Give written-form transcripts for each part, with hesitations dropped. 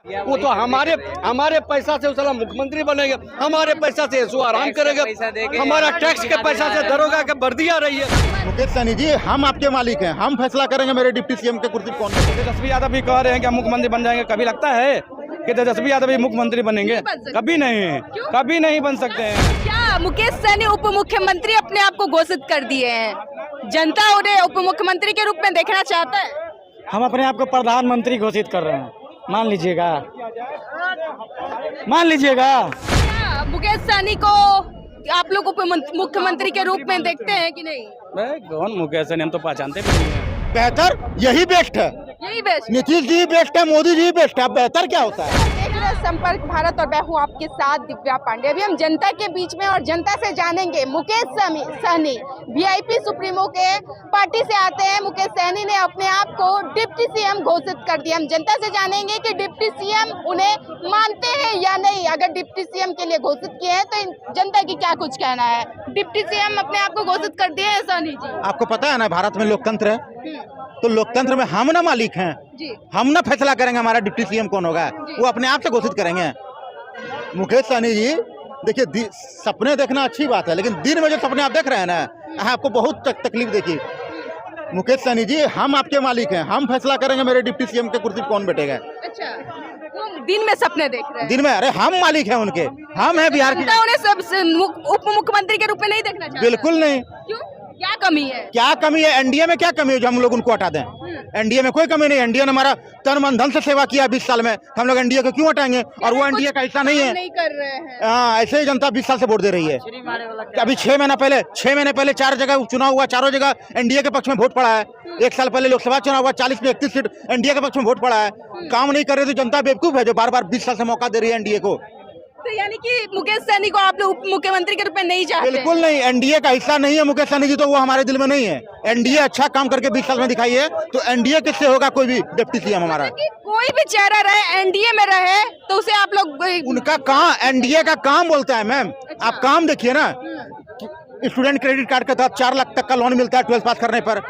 वो तो हमारे पैसा से साला मुख्यमंत्री बनेंगे, हमारे पैसा से ऐसो आराम करेंगे, हमारा टैक्स के पैसा से दरोगा के वर्दी आ रही है। मुकेश सहनी जी, हम आपके मालिक हैं, हम फैसला करेंगे मेरे डिप्टी सीएम के कुर्सी कौन है। तेजस्वी यादव भी कह रहे हैं कि हम मुख्यमंत्री बन जाएंगे, कभी लगता है कि तेजस्वी यादव भी मुख्यमंत्री बनेंगे? कभी नहीं, कभी नहीं बन सकते हैं। क्या मुकेश सहनी उप मुख्यमंत्री अपने आप को घोषित कर दिए हैं? जनता उन्हें उप मुख्यमंत्री के रूप में देखना चाहता है। हम अपने आप को प्रधानमंत्री घोषित कर रहे हैं, मान लीजिएगा, मान लीजिएगा। क्या मुकेश सहनी को आप लोग उप मुख्यमंत्री के रूप में देखते हैं कि नहीं? कौन मुकेश सहनी, हम तो पहचानते भी नहीं है। बेहतर यही बेस्ट है, यही बेस्ट। नीतीश जी बेस्ट है, मोदी जी बेस्ट है, अब बेहतर क्या होता है। देख रहे हैं संपर्क भारत और मैं हूँ आपके साथ दिव्या पांडे। अभी हम जनता के बीच में और जनता से जानेंगे। मुकेश सहनी वीआईपी सुप्रीमो के पार्टी से आते हैं। मुकेश सहनी ने अपने आप को डिप्टी सीएम घोषित कर दिया। हम जनता से जानेंगे कि डिप्टी सीएम उन्हें मानते हैं या नहीं। अगर डिप्टी सीएम के लिए घोषित किए हैं तो जनता की क्या कुछ कहना है। डिप्टी सीएम अपने आप को घोषित कर दिए हैं सहनी जी। आपको पता है ना, भारत में लोकतंत्र है, तो लोकतंत्र में हम ना मालिक हैं जी। हम ना फैसला करेंगे हमारा डिप्टी सीएम कौन होगा, वो अपने आप से घोषित करेंगे। मुकेश सहनी जी देखिए, सपने देखना अच्छी बात है, लेकिन दिन में जो सपने आप देख रहे हैं ना, आपको बहुत तकलीफ देखी। मुकेश सहनी जी, हम आपके मालिक हैं, हम फैसला करेंगे मेरे डिप्टी सीएम के कुर्सी कौन बैठेगा। अच्छा, वो दिन में सपने देख रहे हैं। दिन में, अरे हम मालिक हैं उनके, हम हैं बिहार की। उन्हें सब उप मुख्यमंत्री के रूप में नहीं देखना चाहता? बिल्कुल नहीं। क्यों, क्या कमी है? क्या कमी है? एनडीए में क्या कमी है जो हम लोग उनको हटा दें? एनडीए में कोई कमी नहीं। एनडीए ने हमारा तन मन धन से सेवा किया 20 साल में, हम लोग एनडीए को क्यों हटाएंगे? और वो एनडीए का हिस्सा नहीं है, नहीं कर रहे हैं। हाँ, ऐसे ही जनता 20 साल से वोट दे रही है। अभी 6 महीने पहले 4 जगह चुनाव हुआ, चारों जगह एनडीए के पक्ष में वोट पड़ा है। 1 साल पहले लोकसभा चुनाव हुआ, 40 में 31 सीट एनडीए के पक्ष में वोट पड़ा है। काम नहीं कर रहे तो जनता बेवकूफ है जो बार बार 20 साल से मौका दे रही है एनडीए को। तो यानी कि मुकेश सहनी को आप लोग उप मुख्यमंत्री के रूप में नहीं चाहते? बिल्कुल नहीं, एनडीए का हिस्सा नहीं है मुकेश सहनी जी, तो वो हमारे दिल में नहीं है। एनडीए अच्छा काम करके 20 साल में दिखाई है, तो एनडीए किससे होगा कोई भी डिप्टी सीएम हमारा? कोई भी चेहरा रहे एनडीए में रहे तो उसे आप लोग उनका काम, एनडीए का काम बोलता है मैम। आप काम देखिए ना, स्टूडेंट क्रेडिट कार्ड के तहत 4 लाख तक का लोन मिलता है 12th पास करने पर।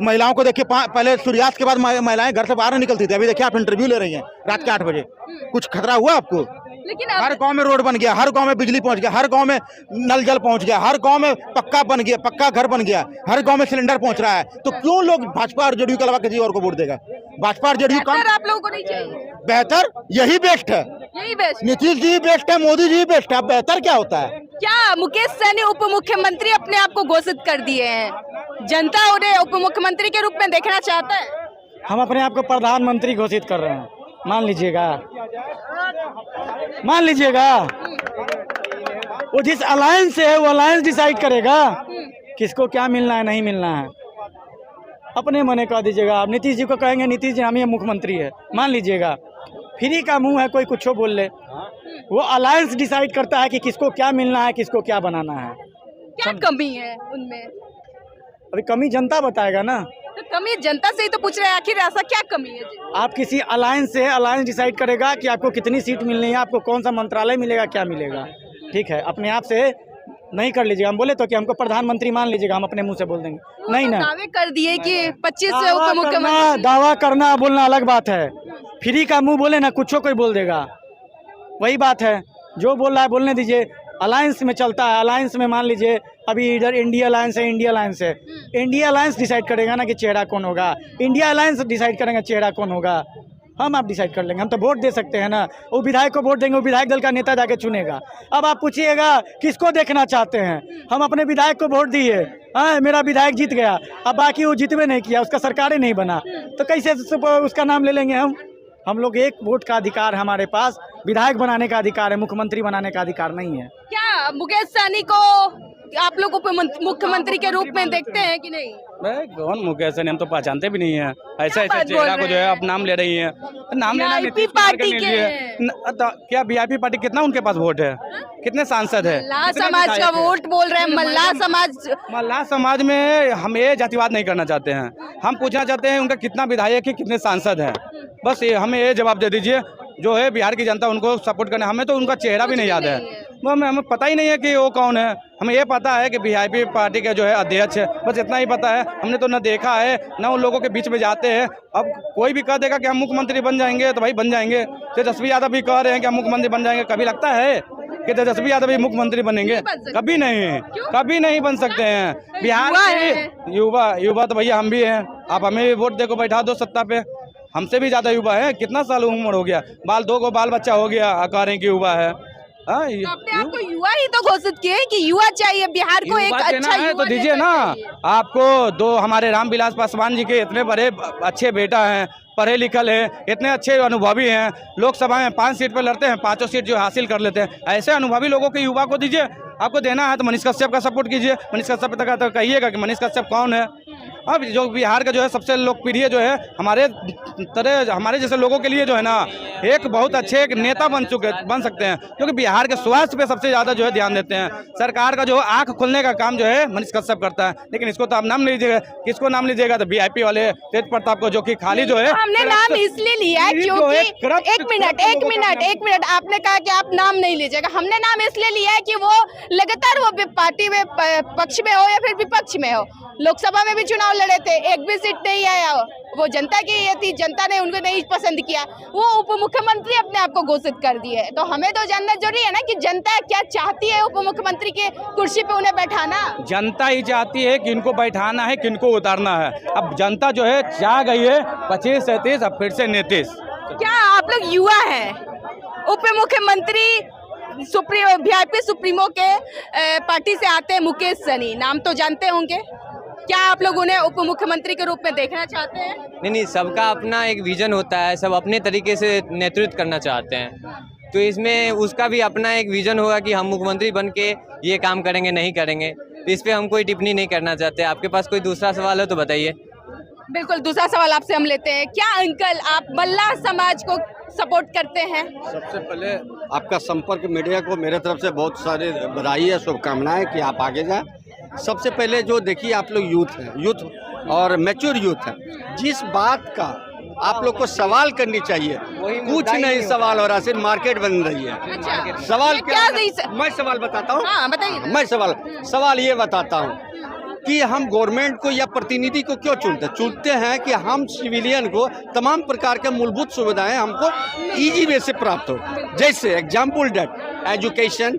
महिलाओं को देखिए, पहले सूर्यास्त के बाद महिलाएं घर से बाहर नहीं निकलती थी, अभी देखिए आप इंटरव्यू ले रही हैं रात के 8 बजे। कुछ खतरा हुआ आपको? लेकिन हर गांव में रोड बन गया, हर गांव में बिजली पहुंच गया, हर गांव में नल जल पहुंच गया, हर गांव में पक्का बन गया, पक्का घर बन गया, हर गांव में सिलेंडर पहुंच रहा है। तो क्यों लोग भाजपा और जेडीयू के अलावा किसी और को वोट देगा? भाजपा और जेडीयू का आप लोगों को नहीं चाहिए? बेहतर यही बेस्ट है, यही बेस्ट। नीतीश जी बेस्ट है, मोदी जी बेस्ट है, अब बेहतर क्या होता है। क्या मुकेश सहनी उप मुख्यमंत्री अपने आप को घोषित कर दिए हैं? जनता उन्हें उप मुख्यमंत्री के रूप में देखना चाहता है। हम अपने आप को प्रधानमंत्री घोषित कर रहे हैं, मान लीजिएगा, मान लीजिएगा। वो जिस अलायंस से है वो अलायंस डिसाइड करेगा किसको क्या मिलना है, नहीं मिलना है। अपने मने कह दीजिएगा। आप नीतीश जी को कहेंगे नीतीश जी हम ही मुख्यमंत्री है, मान लीजिएगा। फ्री का मुंह है, कोई कुछ बोल ले। वो अलायंस डिसाइड करता है कि किसको क्या मिलना है, किसको क्या बनाना है। क्या कमी है उनमें? अभी कमी जनता बताएगा ना। तो कमी जनता से ही तो पूछ रहे हैं, आखिर ऐसा क्या कमी है? आप किसी अलायंस से, अलायंस डिसाइड करेगा कि आपको कितनी सीट मिलनी है, आपको कौन सा मंत्रालय मिलेगा, क्या मिलेगा। ठीक है, अपने आप से नहीं कर लीजिएगा। हम बोले तो कि हमको प्रधानमंत्री मान लीजिएगा, हम अपने मुंह से बोल देंगे। नहीं ना, दावे कर दिए कि 25 से उप मुख्यमंत्री। दावा करना बोलना अलग बात है। फ्री का मुंह बोले ना, कुछ कोई बोल देगा, वही बात है। जो बोल रहा है बोलने दीजिए। अलायंस में चलता है, अलायंस में मान लीजिए अभी इधर इंडिया अलायंस है, इंडिया अलायंस है। इंडिया अलायंस डिसाइड करेगा ना कि चेहरा कौन होगा, इंडिया अलायंस डिसाइड करेंगे चेहरा कौन होगा। हम आप डिसाइड कर लेंगे, हम तो वोट दे सकते हैं ना। वो विधायक को वोट देंगे, वो विधायक दल का नेता जाके चुनेगा। अब आप पूछिएगा किसको देखना चाहते हैं? हम अपने विधायक को वोट दिए, हाँ मेरा विधायक जीत गया, अब बाकी वो जीतवे नहीं किया, उसका सरकार नहीं बना, तो कैसे उसका नाम ले लेंगे हम लोग? एक वोट का अधिकार हमारे पास, विधायक बनाने का अधिकार है, मुख्यमंत्री बनाने का अधिकार नहीं है। क्या मुकेश सहनी को आप लोग उप मुख्यमंत्री के रूप में देखते हैं कि नहीं? कौन मुकेश सहनी, हम तो पहचानते भी नहीं है। ऐसा ऐसा चेहरा को जो है आप नाम ले रही है, नाम लेना नीतीश पार्टी के क्या वीआईपी पार्टी? कितना उनके पास वोट है, कितने सांसद है? मल्लाह समाज का वोट बोल रहे हैं। मल्लाह समाज में हम ये जातिवाद नहीं करना चाहते हैं। हम पूछना चाहते हैं उनका कितना विधायक है, कितने सांसद है, बस ये हमें ये जवाब दे दीजिए। जो है बिहार की जनता उनको सपोर्ट करना, हमें तो उनका चेहरा भी नहीं याद है। वो हमें पता ही नहीं है कि वो कौन है। हमें ये पता है कि वीआईपी पार्टी के जो है अध्यक्ष है, बस इतना ही पता है। हमने तो न देखा है न उन लोगों के बीच में जाते हैं। अब कोई भी कह देगा कि हम मुख्यमंत्री बन जाएंगे तो भाई बन जाएंगे। तेजस्वी यादव भी कह रहे हैं कि हम मुख्यमंत्री बन जाएंगे। कभी लगता है कि तेजस्वी यादव भी मुख्यमंत्री बनेंगे? कभी नहीं, कभी नहीं बन सकते हैं। बिहार के युवा तो भैया हम भी हैं। आप हमें भी वोट देकर बैठा दो सत्ता पे, हमसे भी ज्यादा युवा है। कितना साल उम्र हो गया, दो को बाल बच्चा हो गया, कह रहे हैं कि युवा है। तो अपने आप को युवा ही तो घोषित किए कि युवा चाहिए बिहार को, एक अच्छा है तो दीजिए ना। आपको दो हमारे रामविलास पासवान जी के इतने बड़े अच्छे बेटा हैं, पढ़े लिखल है, इतने अच्छे अनुभवी हैं, लोकसभा में 5 सीट पर लड़ते हैं, 5 सीट जो हासिल कर लेते हैं। ऐसे अनुभवी लोगों के युवा को दीजिए। आपको देना है तो मनीष कश्यप का सपोर्ट कीजिए। मनीष कश्यप तक तो कहिएगा कि मनीष कश्यप कौन है। अब जो बिहार का जो है सबसे लोकप्रिय जो है हमारे जैसे लोगों के लिए जो है ना, एक बहुत अच्छे एक नेता बन सकते हैं, क्योंकि बिहार के स्वास्थ्य पे सबसे ज़्यादा जो है ध्यान देते हैं। सरकार का जो आंख खोलने का काम जो है मनीष कश्यप करता है। लेकिन इसको तो आप नाम नहीं लीजिएगा। किसको नाम लीजिएगा? तो वीआईपी वाले तेज प्रताप को, जो कि खाली जो है हमने नाम इसलिए लिया है क्योंकि एक मिनट आपने कहा कि आप नाम नहीं लीजिएगा। हमने नाम इसलिए लिया है कि वो लगातार वो पार्टी में पक्ष में हो या फिर विपक्ष में हो, लोकसभा में भी चुनाव लड़े थे, एक भी सीट नहीं आया। वो जनता की ये थी, जनता ने उनको नहीं पसंद किया, वो उप मुख्यमंत्री अपने आप को घोषित कर दिए। तो हमें तो जानना जरूरी है ना कि जनता क्या चाहती है उप मुख्यमंत्री के कुर्सी पे उन्हें बैठाना। जनता ही चाहती है कि इनको बैठाना है, किनको उतारना है। अब जनता जो है चाह गई है 25 37, अब फिर से 39। क्या आप लोग युवा हैं, उप मुख्यमंत्री वीआईपी सुप्रीमो के पार्टी से आते हैं मुकेश सहनी, नाम तो जानते होंगे। क्या आप लोग उन्हें उप मुख्यमंत्री के रूप में देखना चाहते हैं? नहीं, सबका अपना एक विजन होता है, सब अपने तरीके से नेतृत्व करना चाहते हैं। तो इसमें उसका भी अपना एक विजन होगा कि हम मुख्यमंत्री बन के ये काम करेंगे नहीं करेंगे। इस पे हम कोई टिप्पणी नहीं करना चाहते। आपके पास कोई दूसरा सवाल हो तो बताइए। बिल्कुल, दूसरा सवाल आपसे हम लेते हैं। क्या अंकल आप मल्लाह समाज को सपोर्ट करते हैं? सबसे पहले आपका संपर्क मीडिया को मेरे तरफ से बहुत सारी बधाई है, शुभकामनाएं कि आप आगे जाएं। सबसे पहले जो देखिए, आप लोग यूथ और मैच्योर यूथ है, जिस बात का आप लोग को सवाल करनी चाहिए कुछ नहीं सवाल हो रहा, सिर्फ मार्केट बन रही है। अच्छा, सवाल क्या? क्या मैं सवाल बताता हूँ। हाँ, बताइए। मैं सवाल ये बताता हूँ कि हम गवर्नमेंट को या प्रतिनिधि को क्यों चुनते हैं कि हम सिविलियन को तमाम प्रकार के मूलभूत सुविधाएं हमको इजी वे से प्राप्त हो। जैसे एग्जाम्पल डेट एजुकेशन,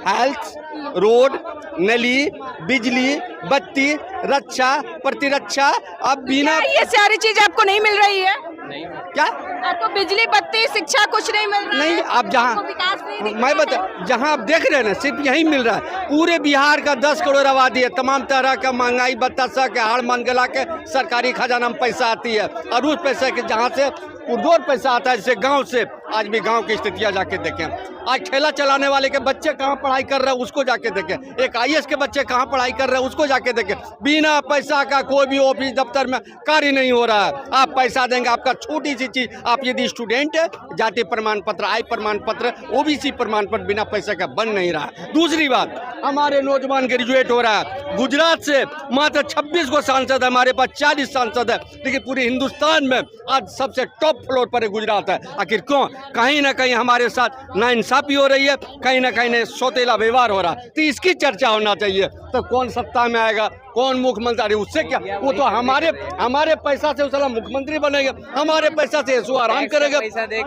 हेल्थ, रोड, नली, बिजली, बत्ती, रक्षा, प्रतिरक्षा। अब बिना ये सारी चीज आपको नहीं मिल रही है? नहीं। क्या आपको बिजली, बत्ती, शिक्षा कुछ नहीं मिल रहा नहीं? है? आप जहाँ विकास नहीं दिख मैं रहा है? जहाँ आप देख रहे हैं ना, सिर्फ यही मिल रहा है। पूरे बिहार का 10 करोड़ आबादी है, तमाम तरह का महंगाई बतासा के हाड़ मान गला के सरकारी खजाना में पैसा आती है, और उस पैसे के जहाँ से पुरजोर पैसा आता है, जैसे गांव से। आज भी गांव की स्थितियां जाके देखें। आज ठेला चलाने वाले के बच्चे कहाँ पढ़ाई कर रहे हैं उसको जाके देखें। एक IAS के बच्चे कहाँ पढ़ाई कर रहे हैं उसको जाके देखें। बिना पैसा का कोई भी ऑफिस दफ्तर में कार्य नहीं हो रहा है। आप पैसा देंगे, आपका छोटी सी चीज, आप यदि स्टूडेंट है, जाति प्रमाण पत्र, आय प्रमाण पत्र, OBC प्रमाण पत्र बिना पैसे का बन नहीं रहा। दूसरी बात, हमारे नौजवान ग्रेजुएट हो रहा है। गुजरात से मात्र 26 को सांसद है, हमारे पास 40 सांसद है, लेकिन पूरे हिंदुस्तान में आज सबसे टॉप फ्लोर पर गुजरात है। आखिर क्यों? कहीं ना कहीं हमारे साथ नाइंसाफी हो रही है, कहीं ना कहीं सौतेला व्यवहार हो रहा है। तो इसकी चर्चा होना चाहिए। तो कौन सत्ता में आएगा, कौन मुख्यमंत्री, उससे क्या? वो तो हमारे पैसा से साला मुख्यमंत्री बनेगा, हमारे पैसा से ऐसो आराम करेगा,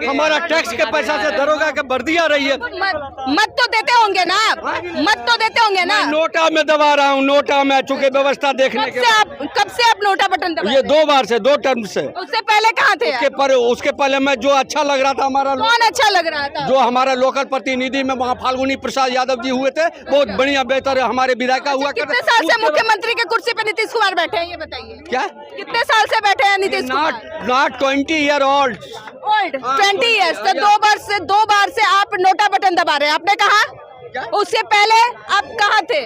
हमारा टैक्स के पैसा से दरोगा के वर्दियां रही है। मत तो देते होंगे ना आप, मत तो देते होंगे ना। नोटा में दबा रहा हूँ, नोटा में, चूंकि व्यवस्था देखने के कब से आप नोटा बटन दबा? ये 2 बार से, 2 टर्म से। उससे पहले कहाँ थे? उसके पहले मैं जो अच्छा लग रहा था, हमारा कौन अच्छा लग रहा था? जो हमारा लोकल प्रतिनिधि में वहाँ फाल्गुनी प्रसाद यादव जी हुए थे, बहुत बढ़िया बेहतर हमारे विधायक हुआ। कितने साल से मुख्यमंत्री के कुर्सी पे नीतीश कुमार बैठे हैं, ये बताइए। क्या कितने साल से बैठे हैं Nitish Kumar? Not 20 year old. 20 years. तो 2 बार से आप नोटा बटन दबा रहे हैं। आपने कहा उससे पहले आप कहाँ थे?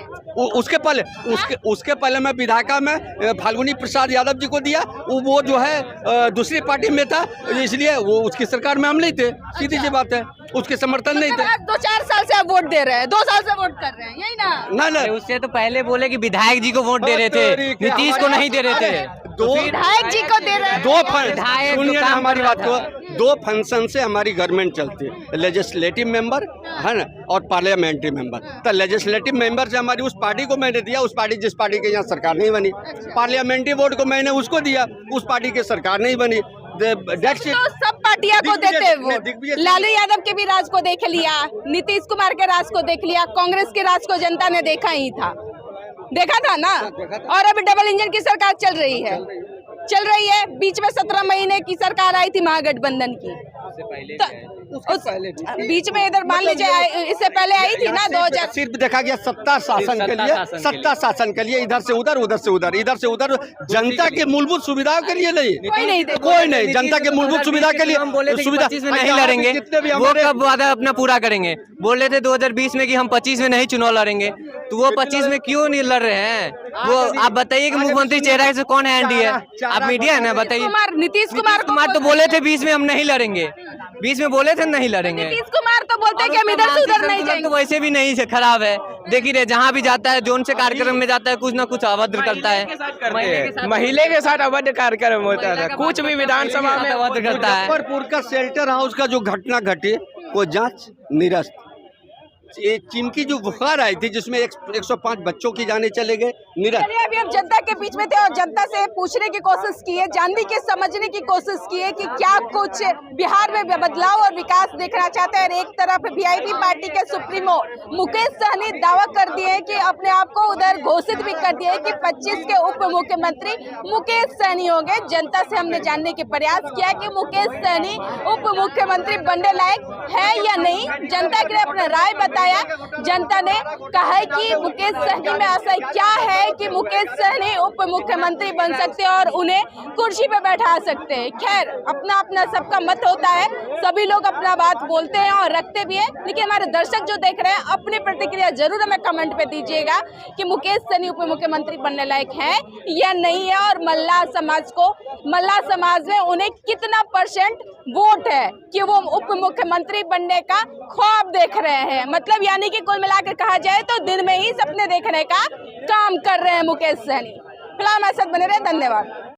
उसके पहले मैं विधायिका में फाल्गुनी प्रसाद यादव जी को दिया। वो जो है दूसरी पार्टी में था, इसलिए वो उसकी सरकार में हम नहीं थे। सीधी सी बात है, उसके समर्थन नहीं थे। 2-4 साल से आप वोट दे रहे हैं, 2 साल से वोट कर रहे हैं, यही ना? नहीं, उससे तो पहले बोले कि विधायक जी को वोट दे रहे थे, नीतीश को नहीं दे रहे थे। दो विधायक जी को दे रहे हैं। दो विधायक सुनिए जो ना काम हमारी कर बात रहा को, दो फंक्शन से हमारी गवर्नमेंट चलती है, लेजिस्लेटिव मेंबर है ना और पार्लियामेंट्री मेंबर। तो लेजिस्लेटिव मेंबर से हमारी उस पार्टी को मैंने दिया, उस पार्टी जिस पार्टी के यहाँ सरकार नहीं बनी। पार्लियामेंट्री बोर्ड को मैंने उसको दिया, उस पार्टी की सरकार नहीं बनी। That's it। तो सब पार्टियां को दिग्विजय देते हैं सिंह ने- वोट। दिग्विजय सिंह- लालू यादव के भी राज को देख लिया, नीतीश कुमार के राज को देख लिया, कांग्रेस के राज को जनता ने देखा ही था, देखा था ना। और अभी डबल इंजन की सरकार चल रही है। बीच में 17 महीने की सरकार आई थी महागठबंधन की, बीच में इधर मान लीजिए इससे पहले आई थी ना 2000। सिर्फ देखा गया सत्ता शासन के लिए, सत्ता शासन के लिए, इधर से उधर, उधर से उधर, इधर से उधर, जनता के मूलभूत सुविधाओं के लिए नहीं, कोई नहीं, जनता के मूलभूत सुविधा के लिए। हम बोले थे सुविधा 25 में नहीं लड़ेंगे, जितने भी वो हमारे कब वादा अपना पूरा करेंगे? बोल रहे थे 2020 में कि हम 25 में नहीं चुनाव लड़ेंगे, तो वो 25 में क्यों नहीं लड़ रहे हैं? वो आप बताइए कि मुख्यमंत्री चेहरा से कौन है एनडीए? आप मीडिया है ना, बताइए। नीतीश कुमार तो बोले थे 20 में हम नहीं लड़ेंगे, 20 में बोले थे नहीं लड़ेंगे। नीतीश कुमार तो बोलते हैं कि हम इधर से उधर नहीं जाएंगे। तो वैसे भी नहीं से खराब है, देखिए रे जहाँ भी जाता है, जोन से कार्यक्रम में जाता है, कुछ ना कुछ अभद्र करता है। महिला के साथ अवैध कार्यक्रम होता था, कुछ भी विधानसभा में अभद्र करता है। मुजफ्फरपुर का शेल्टर हाउस का जो घटना घटी, वो जांच निरस्त। ये चिमकी जो बुखार आई थी जिसमें 105 बच्चों की जाने चले गए, निरस्त। चलिए अभी हम जनता के बीच में थे और जनता से पूछने की कोशिश की है, जानने की समझने की कोशिश की है कि क्या कुछ बिहार में बदलाव और विकास देखना चाहते हैं। एक तरफ वीआईपी पार्टी के सुप्रीमो मुकेश सहनी दावा कर दिए कि अपने आप को उधर घोषित भी कर दिए कि 25 के उप मुख्यमंत्री मुकेश सहनी होंगे। जनता से हमने जानने के प्रयास किया कि मुकेश सहनी उप मुख्यमंत्री बनने लायक है या नहीं। जनता के लिए अपना राय बताया। जनता ने कहा है कि मुकेश सहनी में ऐसा क्या है कि मुकेश सहनी उप मुख्यमंत्री बन सकते हैं और उन्हें कुर्सी पे बैठा सकते हैं। खैर अपना अपना सबका मत होता है, सभी लोग अपना बात बोलते हैं और रखते भी हैं, लेकिन हमारे दर्शक जो देख रहे हैं अपनी प्रतिक्रिया जरूर हमें कमेंट पे दीजिएगा कि मुकेश सहनी उप मुख्यमंत्री बनने लायक है या नहीं है और मल्लाह समाज में उन्हें कितना % वोट है कि वो उप मुख्यमंत्री बनने का ख्वाब देख रहे हैं। मतलब यानी कि कुल मिलाकर कहा जाए तो दिन में ही सपने देखने का काम कर रहे हैं मुकेश सहनी। फिलहाल हमारे साथ बने रहे, धन्यवाद।